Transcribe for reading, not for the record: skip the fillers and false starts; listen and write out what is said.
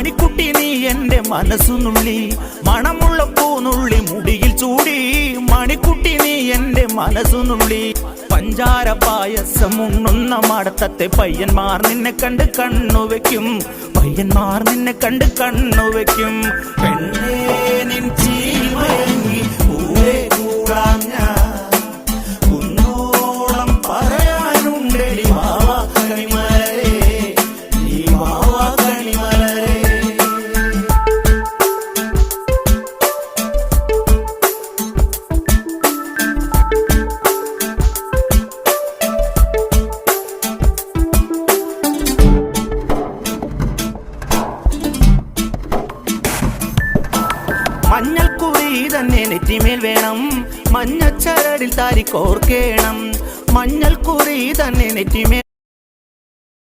മണിക്കുട്ടി നീ എൻ്റെ മനസ്സുനുള്ളി മണമുള്ള പൂനുള്ളി മുടിയിൽ ചൂടി മണിക്കുട്ടി നീ എൻ്റെ മനസ്സുനുള്ളി പഞ്ചാര പായസം ഉണ്ണുന്ന മടത്തത്തെ പയ്യന്മാർ നിന്നെ കണ്ട് കണ്ണുവെക്കും പയ്യന്മാർ നിന്നെ കണ്ട് കണ്ണുവെക്കും പെണ്ണേ നിൻ ചീമയങ്ങി പൂവേ കൂടാൻ ഞാൻ കുന്നോളം പറയാനുണ്ടെടി വാവാ കണിമലരേ നീ വാവാ കണിമലരേ. മഞ്ഞൾക്കുറി തന്നെ നെറ്റിമേൽ വേണം മഞ്ഞച്ചരടിൽ താരി കോർക്കേണം മഞ്ഞൾക്കുറി തന്നെ നെറ്റിമേൽ